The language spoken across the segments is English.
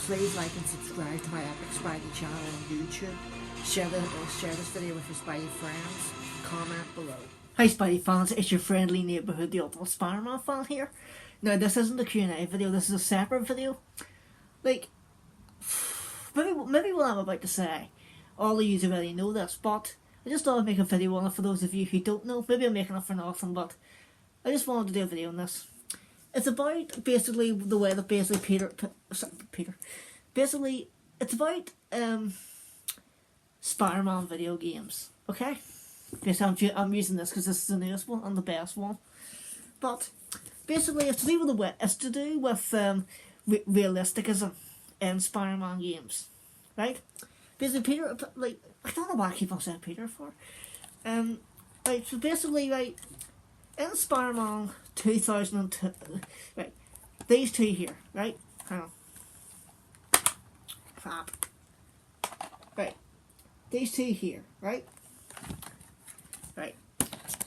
Please like and subscribe to my Epic Spidey channel on YouTube. Share this video with your Spidey friends. Comment below. Hi Spidey fans, it's your friendly neighbourhood, the Ultimate Spider-Man fan here. Now this isn't a Q&A video, this is a separate video. Like, maybe what I'm about to say, all of you already know this, but I just thought I'd make a video on it for those of you who don't know. Maybe I'm making it for nothing, but I just wanted to do a video on this. It's about basically the way that it's about Spider-Man video games. Okay, basically I'm using this because this is the newest one and the best one. But basically, it's to do with realisticism in Spider-Man games, right? Basically, Peter, like, I don't know why I keep on saying Peter for. Right. So basically, right, in Spider-Man 2002, right, these two here, right, hang on, crap, right, these two here, right,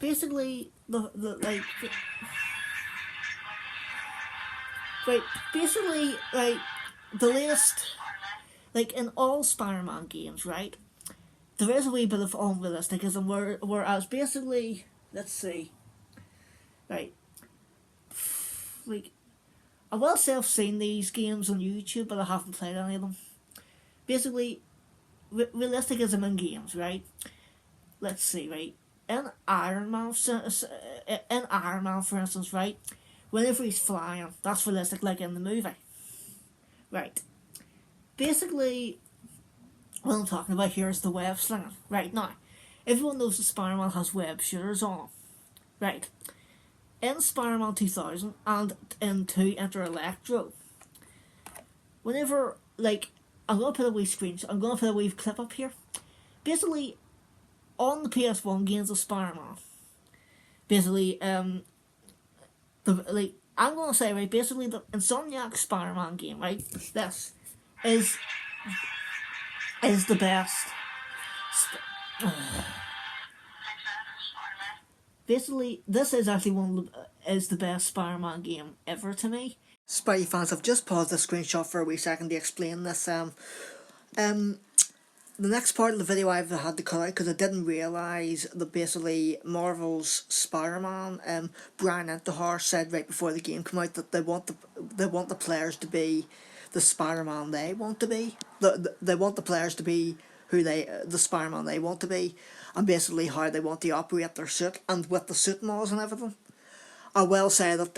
basically, basically, the latest, like, in all Spider-Man games, right, there is a wee bit of unrealisticism, whereas basically, let's see, right, like, I will say I've seen these games on YouTube, but I haven't played any of them. Basically, realisticism in games, right? Let's see, right? In Iron Man, for instance, right? Whenever he's flying, that's realistic, like in the movie, right? Basically, what I'm talking about here is the web slinging, right? Now, everyone knows that Spider-Man has web shooters on him, right? In Spider-Man 2000 and in 2 Enter Electro, whenever, like, I'm going to put a wee clip up here. Basically, on the PS1 games of Spider-Man, basically, I'm going to say, right, basically the Insomniac Spider-Man game, right, this is the best. Basically, this is actually is the best Spider-Man game ever to me. Spidey fans, I've just paused the screenshot for a wee second to explain this. The next part of the video I've had to cut out because I didn't realise that basically Marvel's Spider-Man, Brian Intihar said right before the game came out that they want the players to be the Spider-Man they want to be. They want the players to be the Spider-Man they want to be, and basically how they want to operate their suit, and with the suit models and everything. I will say that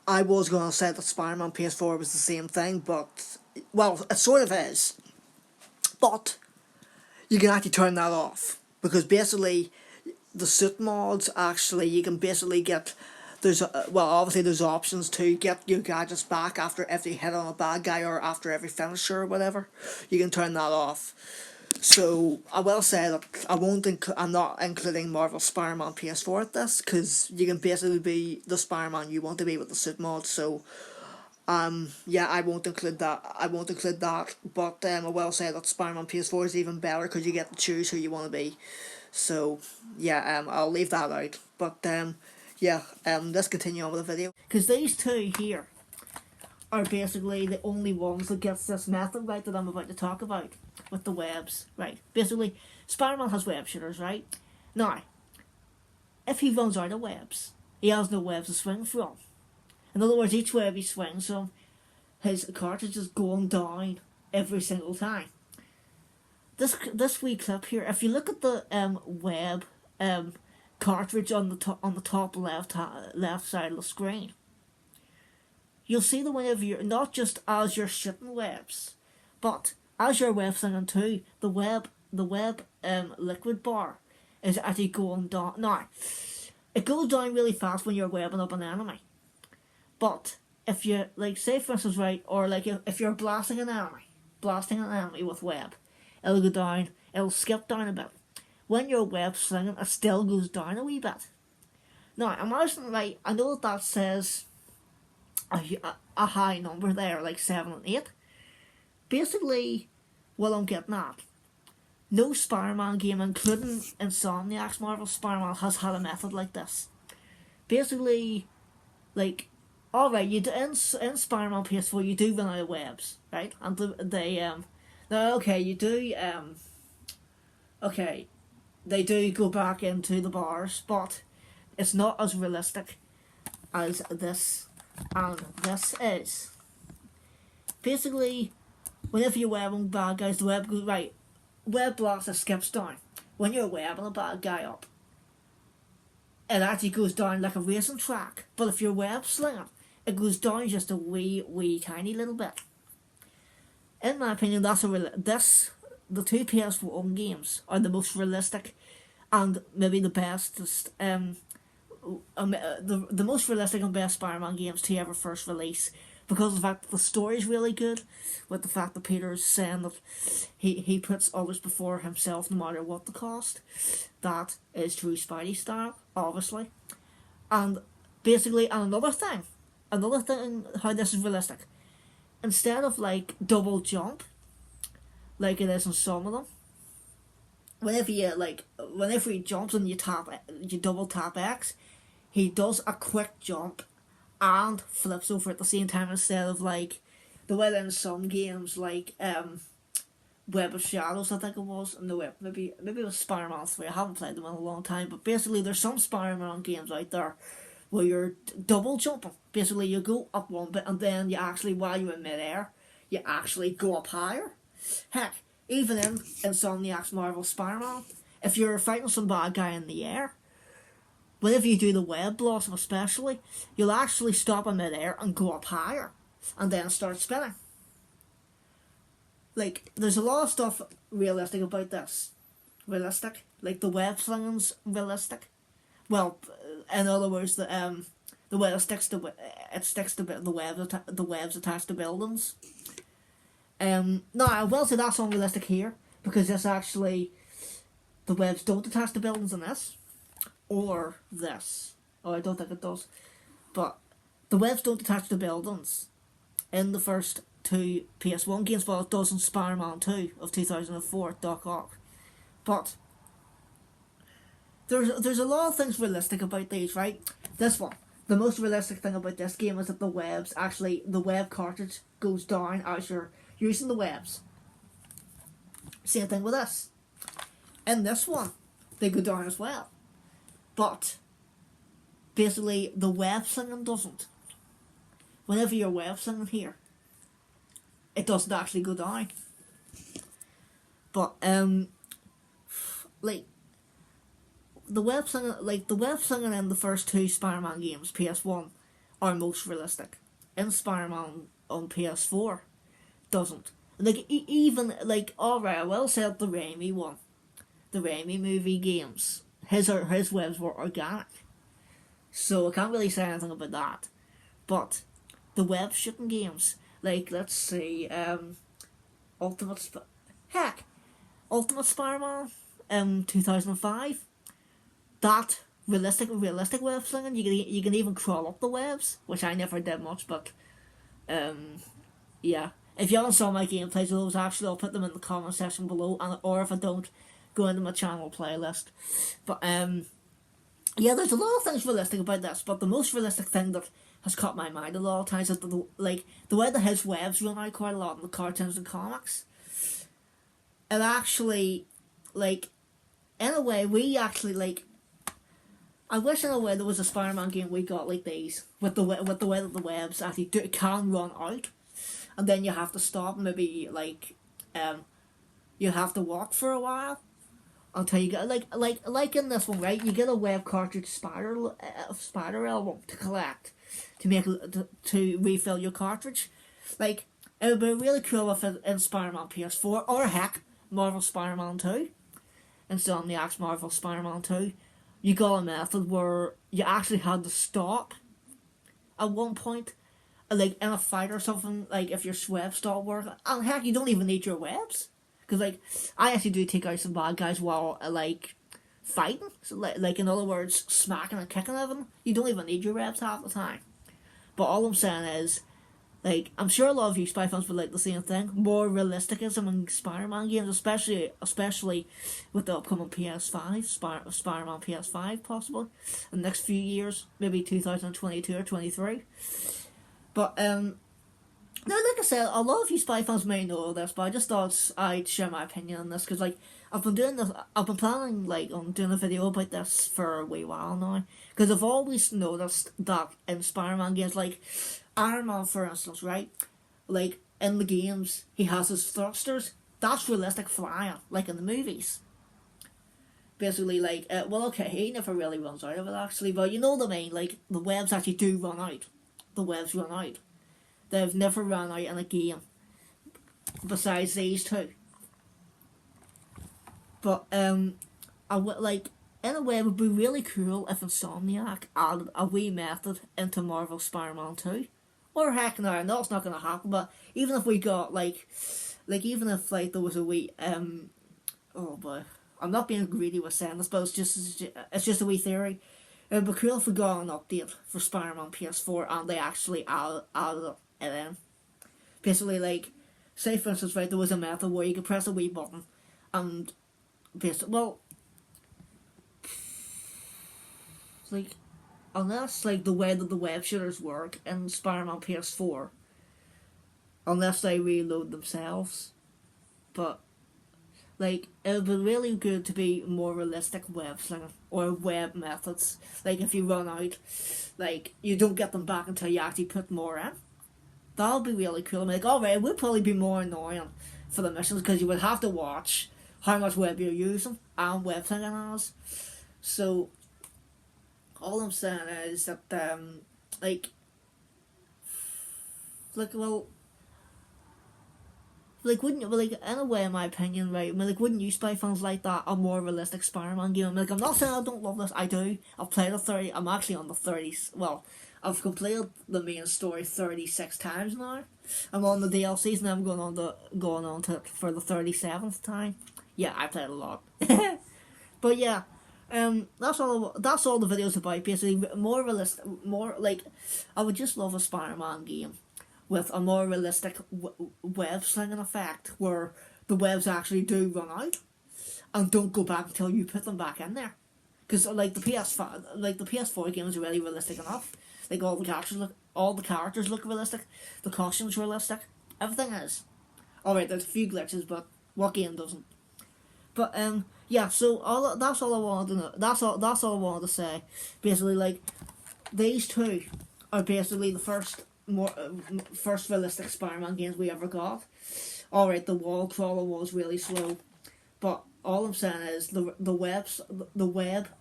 I was going to say that Spider-Man PS4 was the same thing, but, well, it sort of is, but you can actually turn that off, because basically the suit mods, actually, you can basically get, obviously there's options to get your gadgets back after every hit on a bad guy or after every finisher or whatever. You can turn that off. So I will say that I'm not including Marvel Spider-Man PS4 at this, because you can basically be the Spider-Man you want to be with the suit mod. So yeah, I won't include that. But I will say that Spider-Man PS4 is even better because you get to choose who you want to be. So yeah, I'll leave that out. But yeah, let's continue on with the video. Because these two here are basically the only ones that gets this method right that I'm about to talk about with the webs, right? Basically, Spider-Man has web shooters, right? Now, if he runs out of webs, he has no webs to swing from. In other words, each web he swings from, his cartridge is going down every single time. This wee clip here, if you look at the web cartridge on the top left side of the screen, you'll see that whenever you're not just as you're shooting webs, but as you're web slinging too, the web liquid bar is actually going down. Now, it goes down really fast when you're webbing up an enemy, but if you, like, say for instance, right, or like if you're blasting an enemy with web, it'll go down, it'll skip down a bit. When you're web slinging, it still goes down a wee bit. Now, imagine, right, I know that says a high number there, like 7 and 8. Basically, what I'm getting at, no Spider-Man game, including Insomniac's Marvel Spider-Man, has had a method like this. Basically, like, alright, you do, in Spider-Man PS4 you do run out of webs, right? And they now okay, you do okay, they do go back into the bars, but it's not as realistic as this, and this is basically whenever you're webbing bad guys, the web goes right. Web blocks, it skips down. When you're webbing a bad guy up, it actually goes down like a racing track. But if you're web slinging, it goes down just a wee tiny little bit. In my opinion, that's the two PS1 games are the most realistic, and maybe the bestest. The most realistic and best Spider-Man games to ever first release, because of the fact that the story's really good, with the fact that Peter's saying that he puts others before himself no matter what the cost. That is true Spidey style, obviously. And basically, and another thing how this is realistic. Instead of like double jump, like it is in some of them, whenever he jumps and you double tap X, he does a quick jump and flips over at the same time, instead of like the way that in some games like Web of Shadows, I think it was, and the web maybe it was Spider-Man 3. I haven't played them in a long time, but basically there's some Spider-Man games out there where you're double jumping. Basically you go up one bit and then you actually, while you're in midair, you actually go up higher. Heck, even in Insomniac's Marvel Spider-Man, if you're fighting some bad guy in the air, whenever you do the web blossom especially, you'll actually stop in midair and go up higher, and then start spinning. Like, there's a lot of stuff realistic about this. Realistic. Like, the web slinging's realistic. Well, in other words, the way it sticks to the webs attached to buildings. Now, I will say that's unrealistic here, because this actually, the webs don't attach to buildings in this, or this. Oh, I don't think it does. But the webs don't attach to buildings in the first two PS1 games, but it does in Spider-Man 2 of 2004, Doc Ock. But there's a lot of things realistic about these, right? This one, the most realistic thing about this game is that the web cartridge goes down as you're using the webs. Same thing with this. In this one, they go down as well. But basically the web slinging doesn't. Whenever you're web slinging here, it doesn't actually go down. But like the web slinging in the first two Spider-Man games, PS1, are most realistic. In Spider-Man on PS4, doesn't. Like even like, alright, I will say the Raimi one, the Raimi movie games, his webs were organic, so I can't really say anything about that. But the web shooting games, like let's see, Ultimate Spider-Man, 2005, that realistic web slinging, you can even crawl up the webs, which I never did much, but yeah. If you haven't saw my gameplays of those, actually, I'll put them in the comment section below, or if I don't, go into my channel playlist. But yeah, there's a lot of things realistic about this, but the most realistic thing that has caught my mind a lot of times is the way that his webs run out quite a lot in the cartoons and comics. It actually, like, in a way, we actually, like, I wish in a way there was a Spider-Man game we got like these, with the way that the webs actually can run out. And then you have to stop, maybe like you have to walk for a while until you get like in this one, right? You get a web cartridge spider album to collect to refill your cartridge. Like, it would be really cool if it in Spider-Man PS4, or heck, Marvel Spider-Man 2, Insomniac's Marvel Spider-Man 2, you got a method where you actually had to stop at one point, like in a fight or something, like if your webs stop working, and heck, you don't even need your webs, because like I actually do take out some bad guys while like fighting, so like in other words, smacking and kicking at them. You don't even need your webs half the time. But all I'm saying is, like, I'm sure a lot of you Spy fans would like the same thing, more realisticism in Spider-Man games, especially with the upcoming PS5, Spider-Man PS5 possibly, in the next few years, maybe 2022 or 23. But now, like I said, a lot of you Spy fans may know this, but I just thought I'd share my opinion on this because, like, I've been planning like on doing a video about this for a wee while now because I've always noticed that in Spider-Man games, like Iron Man, for instance, right, like in the games he has his thrusters. That's realistic flying, like in the movies. Basically, like, well, okay, he never really runs out of it actually, but you know what I mean. Like the webs actually do run out. The webs run out. They've never run out in a game besides these two. But I would like in a way it would be really cool if Insomniac added a wee method into Marvel Spider-Man 2. Or heck no, I know it's not gonna happen, but even if we got like even if like there was a wee oh boy, I'm not being greedy with saying this, but it's just a wee theory. It would be cool if we got an update for Spider-Man PS4 and they actually added it in. Basically, like, say for instance, right, there was a method where you could press a wee button and basically, well, like, unless like the way that the web shooters work in Spider-Man PS4, unless they reload themselves, but like it would be really good to be more realistic web slinging or web methods. Like if you run out, like you don't get them back until you actually put more in. That would be really cool. I'm like, alright, it would probably be more annoying for the missions because you would have to watch how much web you're using and web slinging as. So all I'm saying is that well, like wouldn't you, like in a way in my opinion, right, I mean, like wouldn't you Spy fans like that a more realistic Spider-Man game? I mean, like I'm not saying I don't love this, I do. I've played it 30, I'm actually on the 30s, well, I've completed the main story 36 times now. I'm on the DLCs and I'm going on to for the 37th time. Yeah, I played a lot. But yeah, that's all the video's about. Basically, more realistic, more like I would just love a Spider-Man game with a more realistic web slinging effect where the webs actually do run out and don't go back until you put them back in there. Because like the PS4 games are really realistic enough. Like all the characters look realistic, the costumes realistic, everything is. Alright, there's a few glitches, but what game doesn't? But yeah, so that's all I wanted to know. That's all I wanted to say. Basically, like these two are basically the first realistic Spider-Man games we ever got. Alright, the wall crawler was really slow, but all I'm saying is the web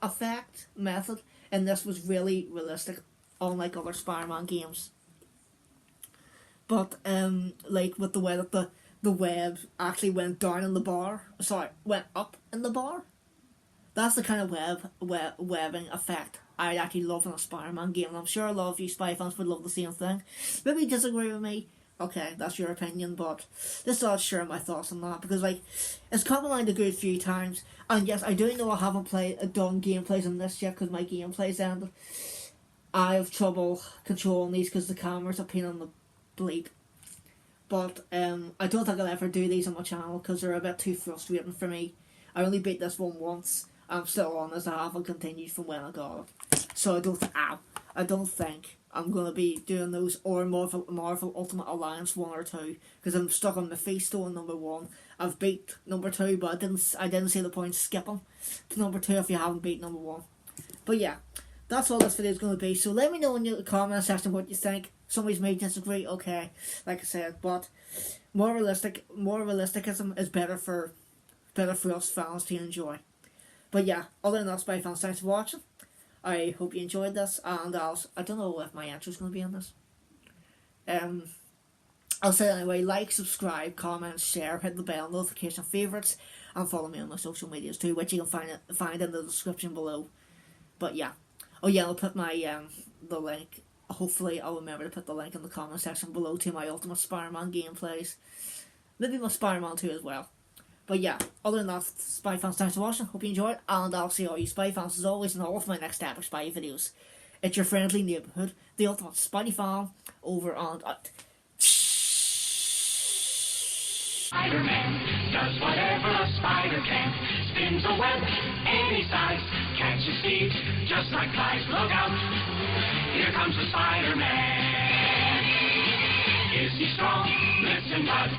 effect method in this was really realistic, unlike other Spider-Man games. But like with the way that the web actually went down in the bar, went up in the bar. That's the kind of webbing effect I'd actually love in a Spider-Man game, and I'm sure a lot of you Spy fans would love the same thing. Maybe you disagree with me. Okay, that's your opinion, but just thought I'd share my thoughts on that because like it's come around a good few times, and yes, I do know I haven't done gameplays on this yet because my gameplays ended. I have trouble controlling these because the camera's a pain in the bleep. But I don't think I'll ever do these on my channel because they're a bit too frustrating for me. I only beat this one once. I'm still on this. I haven't continued from when I got it. So I don't think I'm going to be doing those or Marvel Ultimate Alliance 1 or 2 because I'm stuck on Mephisto in number 1. I've beat number 2, but I didn't see the point skipping to number 2 if you haven't beat number 1. But yeah, that's all this video is going to be. So let me know in the comment section what you think. Somebody's may disagree, okay, like I said, but more realisticism is better for us fans to enjoy. But yeah, other than that, Spy fans, thanks for watching. I hope you enjoyed this, and I don't know if my intro is going to be on this. I'll say it anyway, like, subscribe, comment, share, hit the bell, notification, favourites, and follow me on my social medias too, which you can find in the description below. But yeah, oh yeah, I'll put my the link. Hopefully I'll remember to put the link in the comment section below to my Ultimate Spider-Man gameplays. Maybe my Spider-Man 2 as well. But yeah, other than that, Spy fans, thanks for watching. Hope you enjoyed, and I'll see all you Spy fans as always in all of my next epic Spy videos. It's your friendly neighbourhood, the Ultimate Spidey-Fan, over and out. Spider-Man does whatever a spider can. Spins a web any size, catches thieves just like flies. Look out, here comes the Spider-Man. Is he strong? Listen, bud.